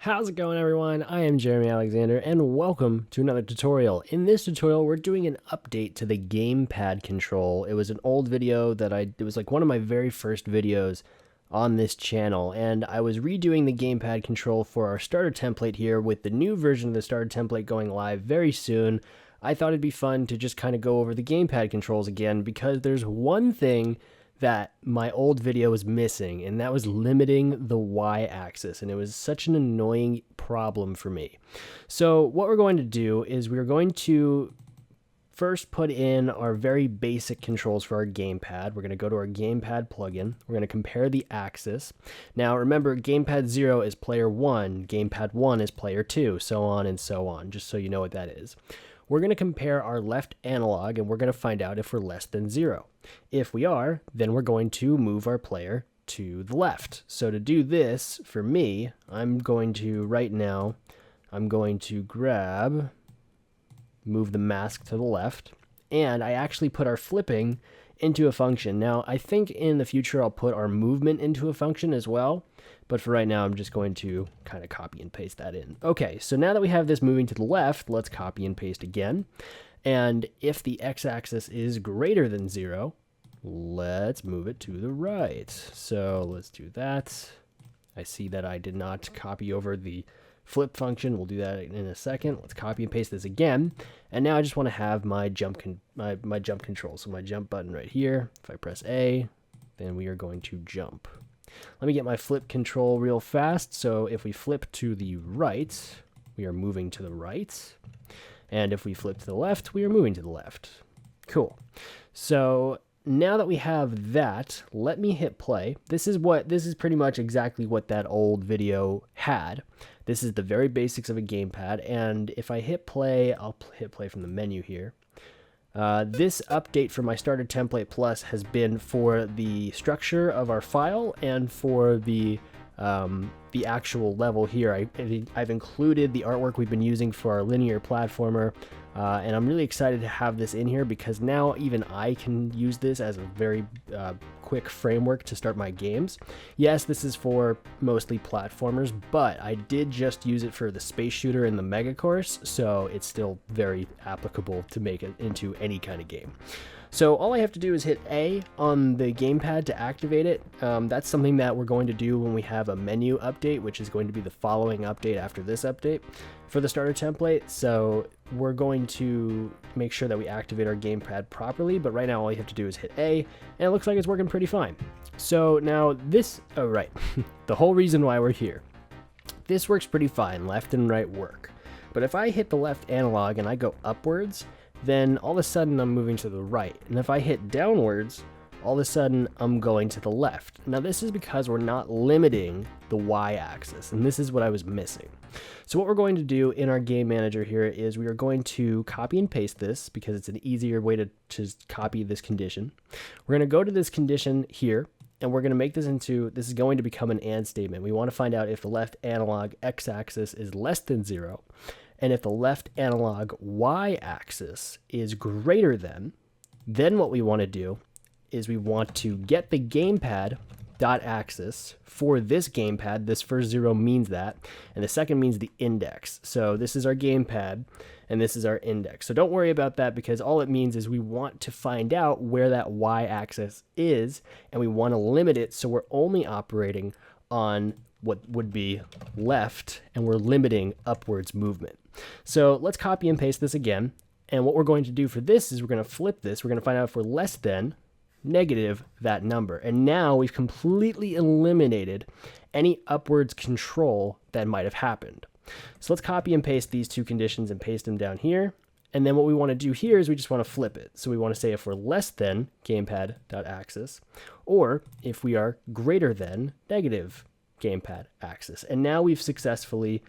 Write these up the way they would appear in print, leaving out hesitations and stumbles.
How's it going, everyone? I am Jeremy Alexander and welcome to another tutorial. In this tutorial we're doing an update to the gamepad control. It was an old video that it was like one of my very first videos on this channel, and I was redoing the gamepad control for our starter template here with the new version of the starter template going live very soon. I thought it'd be fun to just kind of go over the gamepad controls again because there's one thing that my old video was missing, and that was limiting the y-axis, and it was such an annoying problem for me. So what we're going to do is we're going to first put in our very basic controls for our gamepad. We're going to go to our gamepad plugin. We're going to compare the axis. Now remember, gamepad 0 is player 1, gamepad 1 is player 2, so on and so on, just so you know what that is. We're going to compare our left analog, and we're going to find out if we're less than 0. If we are, then we're going to move our player to the left. So to do this, for me, I'm going to, right now, I'm going to move the mask to the left, and I actually put our flipping into a function. Now, I think in the future I'll put our movement into a function as well, but for right now I'm just going to kind of copy and paste that in. Okay, so now that we have this moving to the left, let's copy and paste again. And if the x-axis is greater than 0, let's move it to the right. So let's do that. I see that I did not copy over the flip function. We'll do that in a second. Let's copy and paste this again. And now I just want to have my jump control. So my jump button right here. If I press A, then we are going to jump. Let me get my flip control real fast. So if we flip to the right, we are moving to the right. And if we flip to the left, we are moving to the left. Cool. So now that we have that, let me hit play. This is pretty much exactly what that old video had. This is the very basics of a gamepad, and if I hit play, I'll hit play from the menu here. This update for my starter template plus has been for the structure of our file and for the actual level here. I've included the artwork we've been using for our linear platformer, and I'm really excited to have this in here because now even I can use this as a very quick framework to start my games. Yes, this is for mostly platformers, but I did just use it for the space shooter and the mega course, so it's still very applicable to make it into any kind of game. So all I have to do is hit A on the gamepad to activate it. That's something that we're going to do when we have a menu update, which is going to be the following update after this update for the starter template. So we're going to make sure that we activate our gamepad properly, but right now all you have to do is hit A, and it looks like it's working pretty fine. So now this, oh right, the whole reason why we're here. This works pretty fine, left and right work. But if I hit the left analog and I go upwards, then all of a sudden I'm moving to the right. And if I hit downwards, all of a sudden I'm going to the left. Now this is because we're not limiting the y-axis, and this is what I was missing. So what we're going to do in our game manager here is we are going to copy and paste this because it's an easier way to copy this condition. We're going to go to this condition here, and we're going to make this into, this is going to become an AND statement. We want to find out if the left analog x-axis is less than 0, and if the left analog y-axis is greater than, then what we want to do is we want to get the gamepad dot axis for this gamepad. This first 0 means that, and the second means the index. So this is our gamepad, and this is our index. So don't worry about that because all it means is we want to find out where that y-axis is, and we want to limit it so we're only operating on what would be left, and we're limiting upwards movement. So let's copy and paste this again. And what we're going to do for this is we're going to flip this. We're going to find out if we're less than negative that number. And now we've completely eliminated any upwards control that might have happened. So let's copy and paste these two conditions and paste them down here. And then what we want to do here is we just want to flip it. So we want to say if we're less than gamepad.axis, or if we are greater than negative gamepad axis. And now we've successfully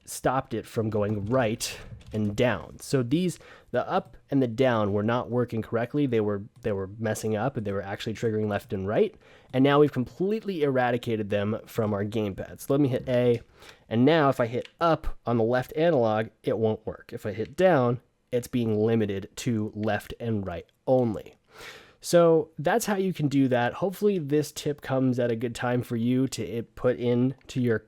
stopped it from going right and down. So the up and the down were not working correctly. They were messing up, and they were actually triggering left and right. And now we've completely eradicated them from our gamepad. So let me hit A, and now if I hit up on the left analog, it won't work. If I hit down, it's being limited to left and right only. So that's how you can do that. Hopefully this tip comes at a good time for you to put into your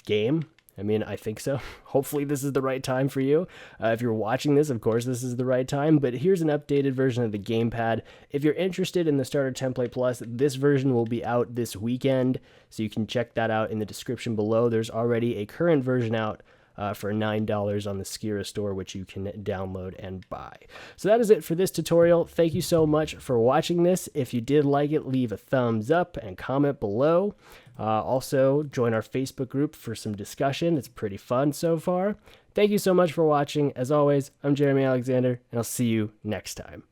game. I mean, I think so. Hopefully this is the right time for you. If you're watching this, of course, this is the right time, but here's an updated version of the GamePad. If you're interested in the Starter Template Plus, this version will be out this weekend, so you can check that out in the description below. There's already a current version out for $9 on the Skira store, which you can download and buy. So that is it for this tutorial. Thank you so much for watching this. If you did like it, leave a thumbs up and comment below. Also, join our Facebook group for some discussion. It's pretty fun so far. Thank you so much for watching. As always, I'm Jeremy Alexander, and I'll see you next time.